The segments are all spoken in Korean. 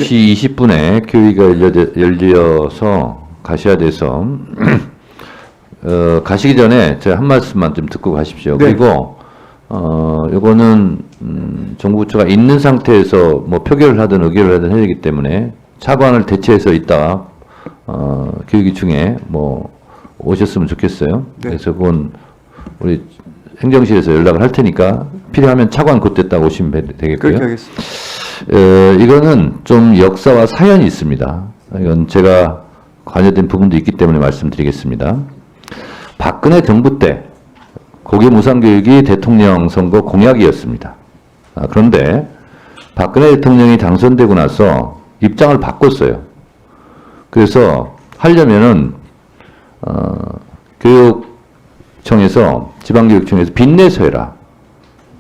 10시 20분에 교의가 열려서 가셔야 돼서 가시기 전에 제가 한 말씀만 좀 듣고 가십시오. 네. 그리고 요거는 정부 부처가 있는 상태에서 뭐 표결을 하든 의결을 하든 해야 되기 때문에 차관을 대체해서 있다가 교육위 중에 뭐 오셨으면 좋겠어요. 네. 그래서 그건 우리 행정실에서 연락을 할 테니까 필요하면 차관 곧됐다고 오시면 되겠고요. 그렇게 하겠습니다. 이거는 좀 역사와 사연이 있습니다. 이건 제가 관여된 부분도 있기 때문에 말씀드리겠습니다. 박근혜 정부 때 고교 무상교육이 대통령 선거 공약이었습니다. 그런데 박근혜 대통령이 당선되고 나서 입장을 바꿨어요. 그래서 하려면은 교육청에서 지방교육청에서 빚내서 해라.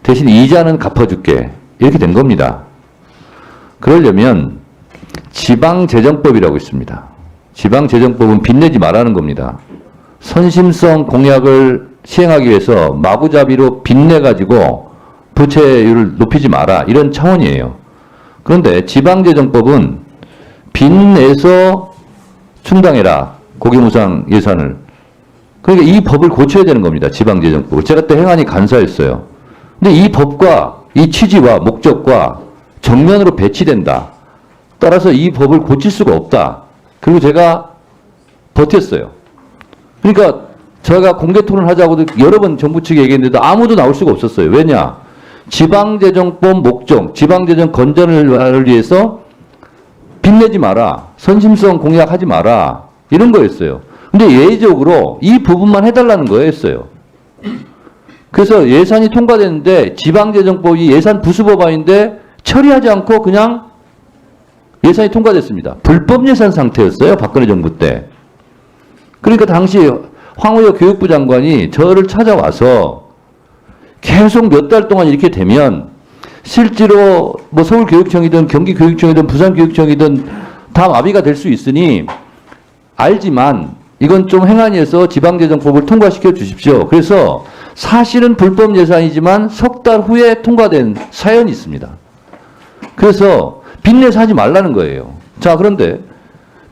대신 이자는 갚아줄게. 이렇게 된 겁니다. 그러려면 지방재정법이라고 있습니다. 지방재정법은 빚내지 말라는 겁니다. 선심성 공약을 시행하기 위해서 마구잡이로 빚내가지고 부채율을 높이지 마라. 이런 차원이에요. 그런데 지방재정법은 빚내서 충당해라. 고교무상 예산을. 그러니까 이 법을 고쳐야 되는 겁니다. 지방재정법을. 제가 그때 행안위 간사였어요. 근데 이 법과 이 취지와 목적과 정면으로 배치된다. 따라서 이 법을 고칠 수가 없다. 그리고 제가 버텼어요. 그러니까 제가 공개 토론하자고도 여러 번 정부 측에 얘기했는데도 아무도 나올 수가 없었어요. 왜냐? 지방재정법 목적, 지방재정 건전을 위해서 빚내지 마라. 선심성 공약하지 마라. 이런 거였어요. 근데 예외적으로 이 부분만 해달라는 거였어요. 그래서 예산이 통과됐는데 지방재정법이 예산 부수법안인데 처리하지 않고 그냥 예산이 통과됐습니다. 불법 예산 상태였어요. 박근혜 정부 때. 그러니까 당시 황우여 교육부 장관이 저를 찾아와서 계속 몇 달 동안 이렇게 되면 실제로 뭐 서울교육청이든 경기교육청이든 부산교육청이든 다 마비가 될 수 있으니 알지만 이건 좀 행안위에서 지방재정법을 통과시켜 주십시오. 그래서 사실은 불법 예산이지만 석 달 후에 통과된 사연이 있습니다. 그래서 빚내서 하지 말라는 거예요. 자, 그런데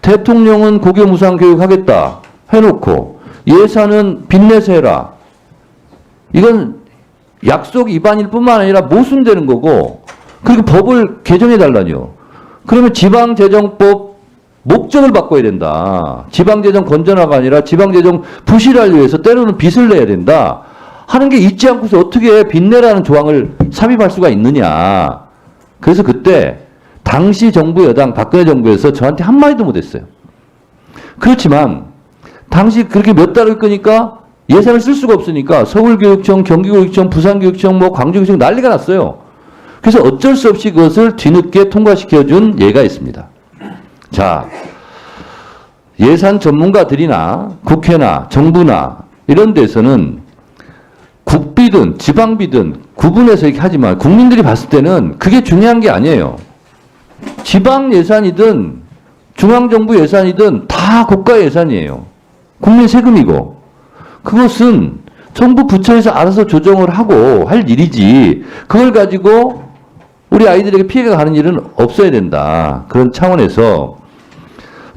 대통령은 고교 무상 교육 하겠다 해놓고 예산은 빚내서 해라. 이건 약속 위반일 뿐만 아니라 모순되는 거고, 그리고 법을 개정해 달라뇨. 그러면 지방재정법 목적을 바꿔야 된다. 지방재정 건전화가 아니라 지방재정 부실화를 위해서 때로는 빚을 내야 된다. 하는 게 있지 않고서 어떻게 빚내라는 조항을 삽입할 수가 있느냐. 그래서 그때 당시 정부 여당 박근혜 정부에서 저한테 한마디도 못했어요. 그렇지만 당시 그렇게 몇 달을 끄니까 예산을 쓸 수가 없으니까 서울교육청, 경기교육청, 부산교육청, 뭐 광주교육청 난리가 났어요. 그래서 어쩔 수 없이 그것을 뒤늦게 통과시켜준 예가 있습니다. 자, 예산 전문가들이나 국회나 정부나 이런 데서는 국비든 지방비든 구분해서 이렇게 하지만 국민들이 봤을 때는 그게 중요한 게 아니에요. 지방 예산이든 중앙정부 예산이든 다 국가 예산이에요. 국민 세금이고. 그것은 정부 부처에서 알아서 조정을 하고 할 일이지, 그걸 가지고 우리 아이들에게 피해가 가는 일은 없어야 된다. 그런 차원에서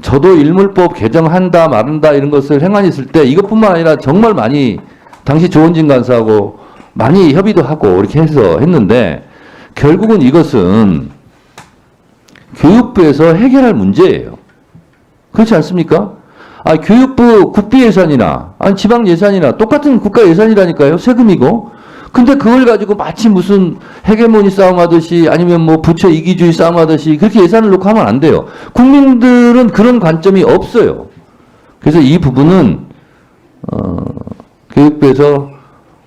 저도 일물법 개정한다 말한다 이런 것을 행안위 있을 때 이것뿐만 아니라 정말 많이 당시 조원진 간사하고 많이 협의도 하고 이렇게 해서 했는데, 결국은 이것은 교육부에서 해결할 문제예요. 그렇지 않습니까? 교육부 국비 예산이나 지방 예산이나 똑같은 국가 예산이라니까요. 세금이고. 근데 그걸 가지고 마치 무슨 헤게모니 싸움하듯이 아니면 뭐 부처 이기주의 싸움하듯이 그렇게 예산을 놓고 하면 안 돼요. 국민들은 그런 관점이 없어요. 그래서 이 부분은 교육부에서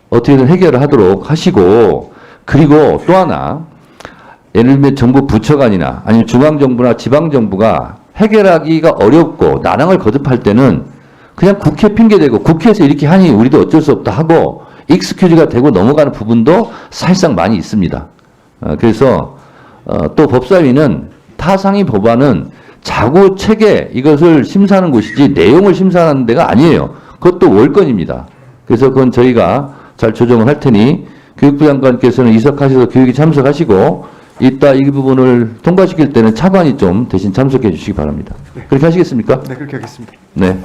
어떻게든 해결을 하도록 하시고, 그리고 또 하나, 예를 들면 정부 부처간이나 아니면 중앙정부나 지방정부가 해결하기가 어렵고 난항을 거듭할 때는 그냥 국회 핑계대고 국회에서 이렇게 하니 우리도 어쩔 수 없다 하고 익스큐즈가 되고 넘어가는 부분도 사실상 많이 있습니다. 그래서 또 법사위는 타상위 법안은 자구 체계 이것을 심사하는 곳이지 내용을 심사하는 데가 아니에요. 그것도 월권입니다. 그래서 그건 저희가 잘 조정을 할 테니 교육부 장관께서는 이석하셔서 교육에 참석하시고 이따 이 부분을 통과시킬 때는 차관이 좀 대신 참석해 주시기 바랍니다. 그렇게 하시겠습니까? 네, 그렇게 하겠습니다. 네.